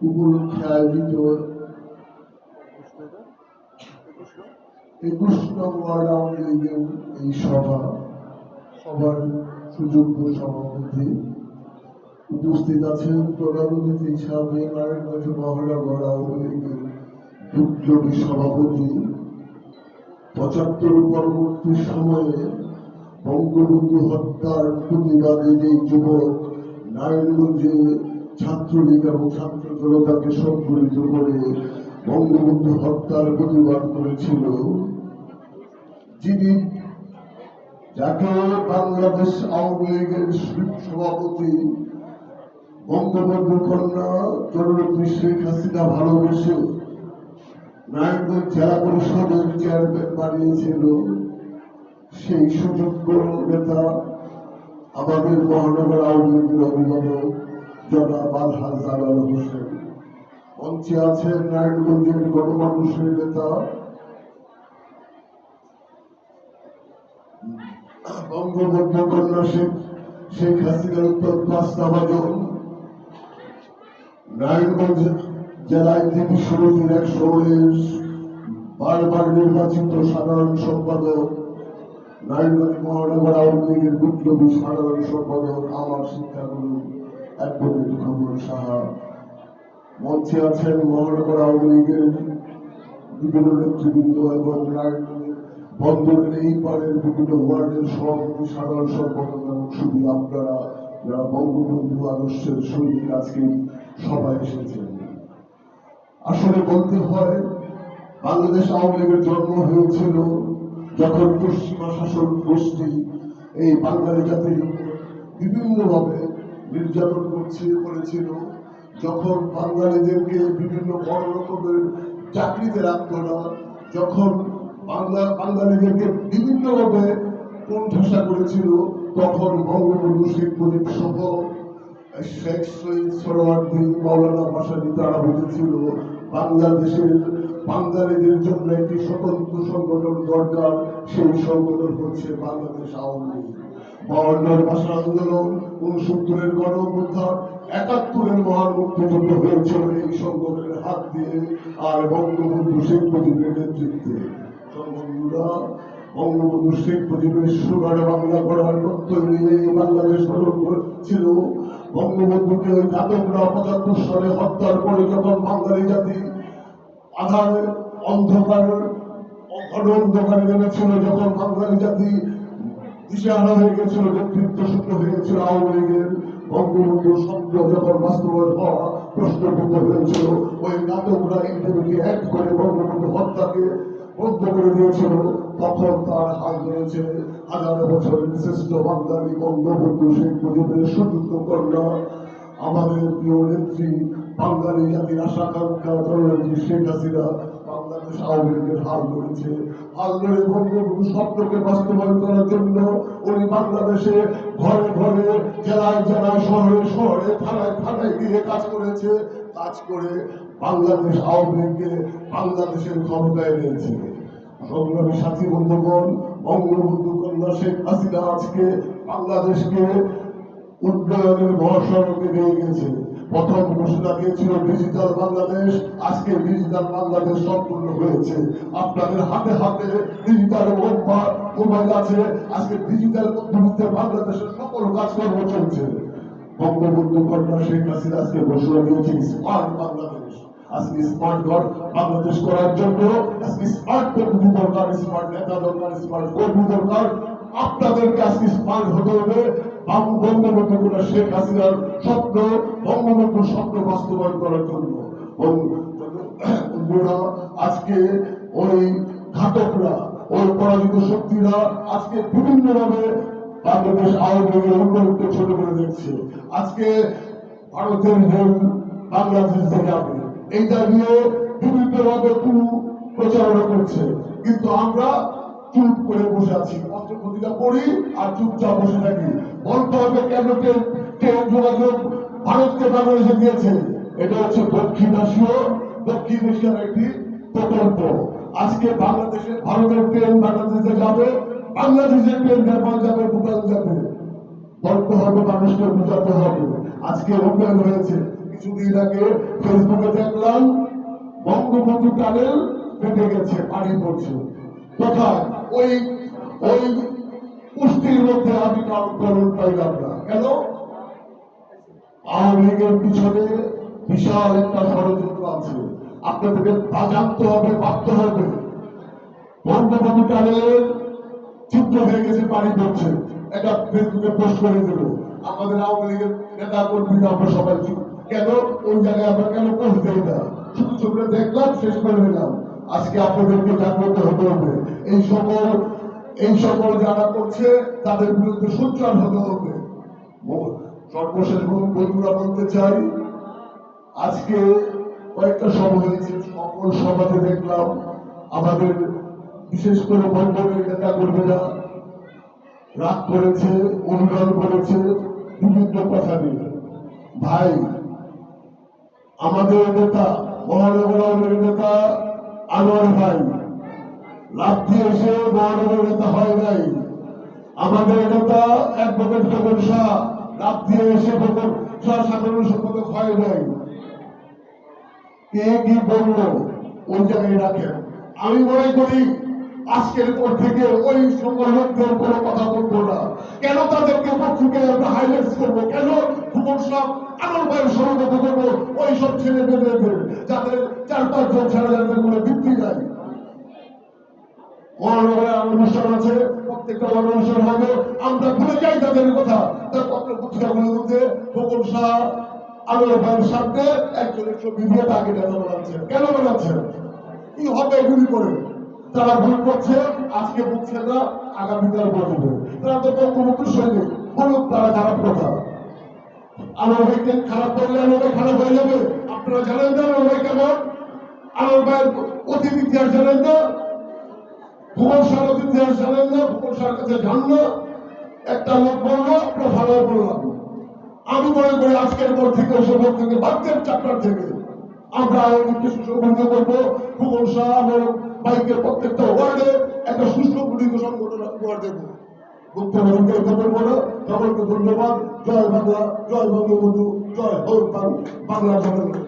উপলক্ষে আয়োজিত 21 নং ওয়ার্ড আওয়ামী লীগের এই সভার সুযোগ্য সভাপতি উপস্থিত আছেন প্রধান অতিথি হিসাবে নারায়ণগঞ্জ মহানগর আওয়ামী লীগের বিপ্লবী সভাপতি ৭৫ পরবর্তী সময়ে বঙ্গবন্ধু হত্যার প্রতিবাদে যে যুবক নারায়ণগঞ্জে ছাত্রলীগ এবং ছাত্র জনতাকে সংগঠিত করে বঙ্গবন্ধু হত্যার প্রতিবাদ করেছিল, যিনি যাকে বাংলাদেশ আওয়ামী লীগের সভাপতি বঙ্গবন্ধু কন্যা জননেত্রী শেখ হাসিনা ভালোবেসে নারায়ণগঞ্জ জেলা পরিষদের চেয়ারম্যান বানিয়েছিল, সেই সুযোগ্য নেতা আমাদের মহানগর আওয়ামী লীগের অভিভাবক জনাব আলহাজ জালাল হোসেন। মঞ্চে আছেন নারায়ণগঞ্জের গণমানুষের নেতা বঙ্গবন্ধু কন্যা শেখ হাসিনার উত্তর বাস্তবায়ন, নারায়ণগঞ্জ জেলায় তিনি সমিতির ১১৯ বারবার নির্বাচিত সাধারণ সম্পাদক, নারায়ণগঞ্জ মহানগর আওয়ামী লীগের বিপ্লবী সাধারণ সম্পাদক আমার শিক্ষাগুরু অ্যাডভোকেট খবর সাহা। মঞ্চে আছেন মহানগর আওয়ামী লীগের বিভিন্ন নেতৃবৃন্দ এবং বন্দরের এই পারের বিভিন্ন ওয়ার্ডের সভাপতি সাধারণ সম্পাদক এবং শুধু আপনারা যারা বঙ্গবন্ধু আদর্শের সৈনিক আজকে সবাই এসেছেন। আসলে বলতে হয় বাংলাদেশ আওয়ামী লীগের জন্ম হয়েছিল যখন পশ্চিমা শাসন গোষ্ঠী এই বাঙালি জাতির বিভিন্নভাবে নির্যাতন করেছিল, যখন বাঙালিদেরকে বিভিন্ন বড় রকমের চাকরিতে রাখত না, যখন বাঙালিদেরকে বিভিন্নভাবে কোণঠাসা করেছিল, তখন বঙ্গবন্ধু শেখ মুজিব সহ শেখ শহীদ সোহরাওয়ার্দী মাওলানা ভাসানী তারা বুঝেছিল বাংলাদেশের বাঙালিদের জন্য একটি স্বতন্ত্র সংগঠন দরকার। সেই সংগঠন হচ্ছে বাংলাদেশ আওয়ামী লীগ। ৫২ ভাষা আন্দোলন, ৬৯-এর গণ অভ্যুত্থান, ৭১-এর মহান মুক্তিযুদ্ধ হয়েছিল এই সংগঠনের হাত দিয়ে আর বঙ্গবন্ধু শেখ মুজিবের নেতৃত্বে। বন্ধুরা, বঙ্গবন্ধু শেখ মুজিবের সোনার বাংলা গড়ার প্রত্যয় নিয়ে বাংলাদেশ গঠন ছিল। বঙ্গবন্ধুকে ওই ঘাতকরা ৭৫ সালে হত্যার পরে যখন বাঙালি জাতি আধারে অন্ধকারে নেমেছিল, যখন বাঙালি জাতি দিশেহারা হয়ে গেছিল, নেতৃত্ব শূন্য হয়ে গেছিল আওয়ামী লীগের, বঙ্গবন্ধুর স্বপ্ন যখন বাস্তবায়ন হওয়া প্রশ্নবিদ্ধ হয়েছিল, ওই নাটকরা ইন্টারভিউ অ্যাক্ট করে বঙ্গবন্ধু হত্যাকে বন্ধ করে দিয়েছিল, তখন তার হাত ধরেছে হাজার বছরের শ্রেষ্ঠ বাঙালি বঙ্গবন্ধু শেখ মুজিবের সুযোগ্য কন্যা আমাদের প্রিয় নেত্রী বাঙালি জাতির আশা আকাঙ্ক্ষা জননেত্রী শেখ হাসিনা। বাংলাদেশ আওয়ামী লীগের হাল ধরেছে, হাল ধরে বঙ্গবন্ধু স্বপ্নকে বাস্তবায়ন করার জন্য উনি বাংলাদেশে ঘরে ঘরে জেলায় জেলায় শহরে শহরে থানায় থানায় গিয়ে কাজ করেছে, কাজ করে বাংলাদেশ আওয়ামী লীগকে বাংলাদেশের ক্ষমতায় এনেছে। সংগ্রামী সাথী বন্ধুগণ, বঙ্গবন্ধু কন্যা শেখ হাসিনা আজকে বাংলাদেশকে উন্নয়নের মহাসড়কে নিয়ে গেছে। প্রথম ঘোষণা দিয়েছিল ডিজিটাল বাংলাদেশ, আজকে ডিজিটাল বাংলাদেশ সম্পূর্ণ হয়েছে। আপনাদের হাতে হাতে ডিজিটাল মোবাইল আছে, আজকে ডিজিটাল পদ্ধতিতে বাংলাদেশের সকল কাজকর্ম চলছে। বঙ্গবন্ধু কন্যা শেখ হাসিনা আজকে ঘোষণা দিয়েছে স্মার্ট বাংলাদেশ। আজকে স্মার্ট বাংলাদেশ করার জন্য আজকে স্মার্ট পদ্ধতি দরকার, স্মার্ট নেতা দরকার, স্মার্ট কর্মী দরকার। আপনাদেরকে আজকে স্মার্ট হতে হবে বঙ্গবন্ধু কন্যা শেখ হাসিনার স্বপ্ন, বঙ্গবন্ধুর স্বপ্ন বাস্তবায়ন করার জন্য। বন্ধুরা, আজকে ওই ঘাতকরা, ওই পরাজিত শক্তিরা আজকে বিভিন্নভাবে বাংলাদেশ আওয়ামী লীগের উন্নয়নকে ছোট করে দেখছে। আজকে ভারতের রেল বাংলাদেশ যাবে এইটা নিয়ে বিভিন্নভাবে প্রচারণা করছে, কিন্তু আমরা চুপ করে বসে আছি, পত্রপত্রিকা পড়ি আর চুপচাপ বসে থাকি। বলতে হবে কেন ট্রেন যোগাযোগ ভারতকে বাংলাদেশে দিয়েছে, এটা হচ্ছে দক্ষিণ এশিয়ার একটি প্রকল্প। আজকে বাংলাদেশে ভারতের ট্রেন বাংলাদেশে যাবে, বাংলাদেশের ট্রেন জাপান যাবে, ভুটান যাবে। বলতে হবে, মানুষকে বোঝাতে হবে। আজকে উন্নয়ন হয়েছে। কিছুদিন আগে ফেসবুকে দেখলাম বঙ্গবন্ধু টানেল ফেটে গেছে, পানি পড়ছে। কোথায়? ওই ওই পুষ্টির মধ্যে আমি কারণ পাইলাম না। কেন? আওয়ামী লীগের পিছনে বিশাল একটা ষড়যন্ত্র আছে। আপনাদেরকে তা জানতে হবে, ভাবতে হবে। বঙ্গবন্ধু টানেলের চিত্র হয়ে গেছে, পানি পড়ছে, এটা ফেসবুকে পোস্ট করে দেবো। আমাদের আওয়ামী লীগের নেতা কর্মীরা আমরা সবাই চুপ। কেন? ওই জায়গায় আমরা কেন পোস্ট দেই না? শুধু চোখে দেখলাম, শেষ করে নিলাম। আজকে আপনাদেরকে জাগ্রত হতে হবে। এই সকল যারা করছে তাদের বিরুদ্ধে সোচ্চার হতে হবে। সর্বশেষ বন্ধুরা বলতে চাই, আজকে কয়েকটা সভা হয়েছে, সকল সভাতে দেখলাম আমাদের বিশেষ করে বন্ধনের নেতা কর্মীরা রাগ করেছে, অনুদান করেছে বিভিন্ন কথা নিয়ে। ভাই, আমাদের নেতা, মহানগর আওয়ামী নেতা আনোয়ার ভাই লাভ দিয়ে এসে মহানগর নেতা হয় নাই। আমাদের নেতা অ্যাডভোকেট খোকন শাহ লাভ দিয়ে এসে খোকন শাহ সাধারণ সম্পাদক হয় নাই। কে কি বললো ওই জায়গায় রাখেন। আমি মনে করি আজকের পর থেকে ওই সকল লোকদের কোনো কথা বলবো না। কেন তাদেরকে পক্ষকে আমরা হাইলাইট করবো? কেন খোকন শাহ আনোয়ার ভাইয়ের সমাগত করবো ওই সব ছেলে মেয়েদের, যাদের 4-5 জন ছাড়া যাদের কোনো ভিত্তি নাই? মহানগরে অনুষ্ঠান আছে, প্রত্যেকটা অনুষ্ঠান হবে, আমরা ভুলে যাই তাদের কথা। তার পত্র পত্রিকাগুলোর মধ্যে খোকন শাহ আনোয়ার ভাইয়ের সামনে একজনের ছবি দিয়ে তাকে নেতা বানাচ্ছেন। কেন বানাচ্ছেন? কি হবে এগুলি করে? তারা ভুল করছে, আজকে বুঝছে না, আগামীকাল বলবে। তারা তো বঙ্গবন্ধু সৈনিক, বলুক তারা খারাপ কথা। আনোয়ার ভাইকে খারাপ করলে আনোয়ার ভাই খারাপ হয়ে যাবে। আপনারা জানেন না আনোয়ার ভাই কেমন? আনোয়ার ভাইয়ের অতীত ইতিহাস জানেন না? খোকন শাহর ইতিহাস জানেন না? খোকন শাহর কাছে যান না? একটা লোক বললো, আপনার ভালো বললাম। আমি মনে করি আজকের পর থেকে ওসব থেকে বাচ্চার চাপটার থেকে আমরা আওয়ামীকে সুসংগঠিত করবো। খোকন শাহ আমার বাইকের প্রত্যেকটা ওয়ার্ডে একটা সুসংগঠিত সংগঠন উপহার দেবো। মুখ্যমন্ত্রীকে করবো না। সকলকে ধন্যবাদ। জয় বাংলা, জয় বঙ্গবন্ধু, জয় হোক বাংলা জনগণ।